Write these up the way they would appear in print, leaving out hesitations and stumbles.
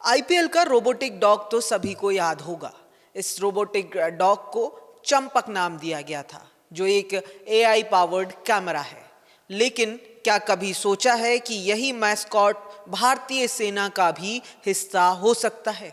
IPL का robotic dog तो सभी को याद होगा। इस रोबोटिक डॉग को चंपक नाम दिया गया था, जो एक एआई पावर्ड कैमरा है। लेकिन क्या कभी सोचा है कि यही मैस्कॉट भारतीय सेना का भी हिस्सा हो सकता है?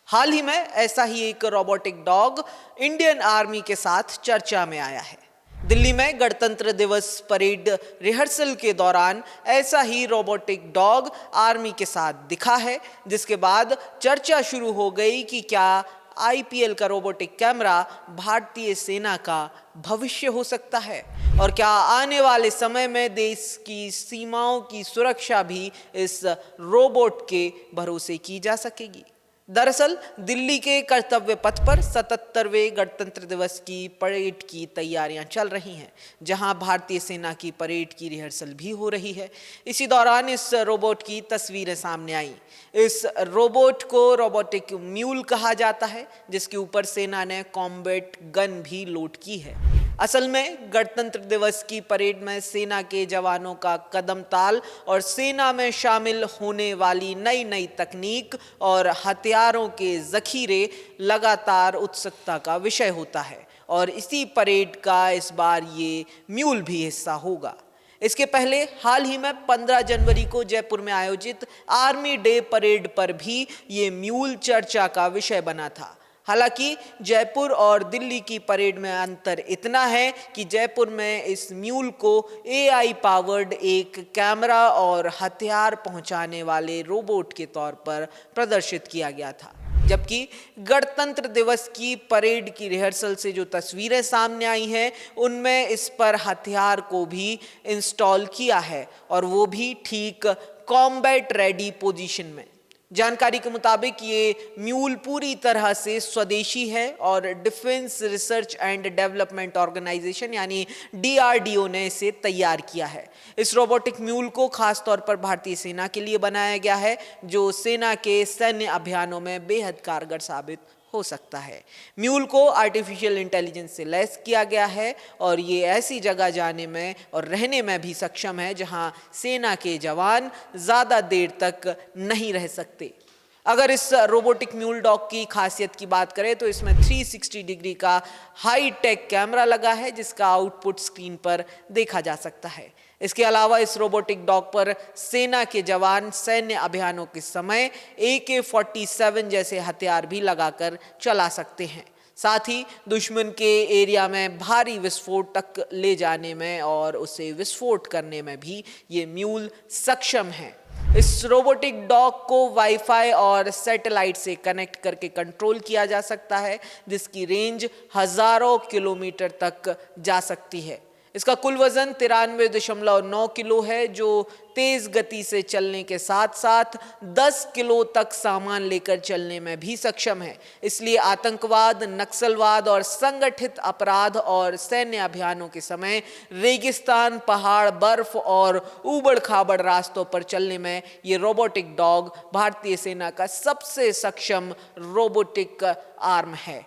हाल ही में ऐसा ही एक रोबोटिक डॉग इंडियन आर्मी के साथ चर्चा में आया है। दिल्ली में गणतंत्र दिवस परेड रिहर्सल के दौरान ऐसा ही रोबोटिक डॉग आर्मी के साथ दिखा है, जिसके बाद चर्चा शुरू हो गई कि क्या आईपीएल का रोबोटिक कैमरा भारतीय सेना का भविष्य हो सकता है और क्या आने वाले समय में देश की सीमाओं की सुरक्षा भी इस रोबोट के भरोसे की जा सकेगी। दरअसल दिल्ली के कर्तव्य पथ पर 77वें गणतंत्र दिवस की परेड की तैयारियां चल रही हैं, जहां भारतीय सेना की परेड की रिहर्सल भी हो रही है। इसी दौरान इस रोबोट की तस्वीरें सामने आई। इस रोबोट को रोबोटिक म्यूल कहा जाता है, जिसके ऊपर सेना ने कॉम्बैट गन भी लोड की है। असल में गणतंत्र दिवस की परेड में सेना के जवानों का कदम ताल और सेना में शामिल होने वाली नई नई तकनीक और हथियारों के जखीरे लगातार उत्सुकता का विषय होता है, और इसी परेड का इस बार ये म्यूल भी हिस्सा होगा। इसके पहले हाल ही में 15 जनवरी को जयपुर में आयोजित आर्मी डे परेड पर भी ये म्यूल चर्चा का विषय बना था। हालांकि जयपुर और दिल्ली की परेड में अंतर इतना है कि जयपुर में इस म्यूल को एआई पावर्ड एक कैमरा और हथियार पहुंचाने वाले रोबोट के तौर पर प्रदर्शित किया गया था, जबकि गणतंत्र दिवस की परेड की रिहर्सल से जो तस्वीरें सामने आई हैं, उनमें इस पर हथियार को भी इंस्टॉल किया है, और वो भी ठीक कॉम्बैट रेडी पोजीशन में। जानकारी के मुताबिक ये म्यूल पूरी तरह से स्वदेशी है और defence research and development organisation यानी डीआरडीओ ने इसे तैयार किया है। इस रोबोटिक म्यूल को खास तौर पर भारतीय सेना के लिए बनाया गया है, जो सेना के सैन्य अभियानों में बेहद कारगर साबित हो सकता है। म्यूल को आर्टिफिशियल इंटेलिजेंस से लैस किया गया है और ये ऐसी जगह जाने में और रहने में भी सक्षम है जहां सेना के जवान ज़्यादा देर तक नहीं रह सकते। अगर इस रोबोटिक म्यूल डॉग की खासियत की बात करें तो इसमें 360 डिग्री का हाई टेक कैमरा लगा है, जिसका आउटपुट स्क्रीन पर देखा जा सकता है। इसके अलावा इस रोबोटिक डॉग पर सेना के जवान सैन्य अभियानों के समय AK-47 जैसे हथियार भी लगाकर चला सकते हैं। साथ ही दुश्मन के एरिया में भारी विस्फोट तक ले जाने में और उसे विस्फोट करने में भी ये म्यूल सक्षम है। इस रोबोटिक डॉग को वाईफाई और सैटेलाइट से कनेक्ट करके कंट्रोल किया जा सकता है, जिसकी रेंज हजारों किलोमीटर तक जा सकती है। इसका कुल वजन 93.9 किलो है, जो तेज गति से चलने के साथ साथ 10 किलो तक सामान लेकर चलने में भी सक्षम है। इसलिए आतंकवाद, नक्सलवाद और संगठित अपराध और सैन्य अभियानों के समय रेगिस्तान, पहाड़, बर्फ और ऊबड़ खाबड़ रास्तों पर चलने में ये रोबोटिक डॉग भारतीय सेना का सबसे सक्षम रोबोटिक आर्म है।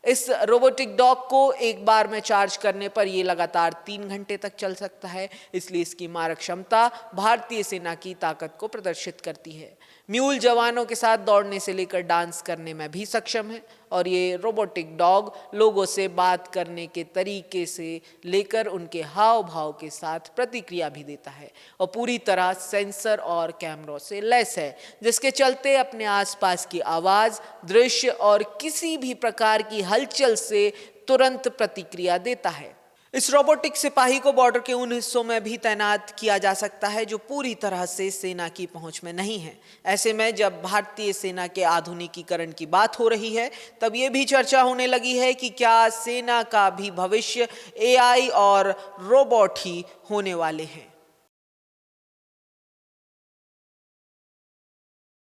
इस रोबोटिक डॉग को एक बार में चार्ज करने पर यह लगातार 3 घंटे तक चल सकता है, इसलिए इसकी मारक क्षमता भारतीय सेना की ताकत को प्रदर्शित करती है। म्यूल जवानों के साथ दौड़ने से लेकर डांस करने में भी सक्षम है, और ये रोबोटिक डॉग लोगों से बात करने के तरीके से लेकर उनके हाव भाव के साथ प्रतिक्रिया भी देता है, और पूरी तरह सेंसर और कैमरों से लैस है, जिसके चलते अपने आसपास की आवाज़, दृश्य और किसी भी प्रकार की हलचल से तुरंत प्रतिक्रिया देता है। इस रोबोटिक सिपाही को बॉर्डर के उन हिस्सों में भी तैनात किया जा सकता है जो पूरी तरह से सेना की पहुंच में नहीं है। ऐसे में जब भारतीय सेना के आधुनिकीकरण की बात हो रही है, तब ये भी चर्चा होने लगी है कि क्या सेना का भी भविष्य एआई और रोबोट ही होने वाले हैं।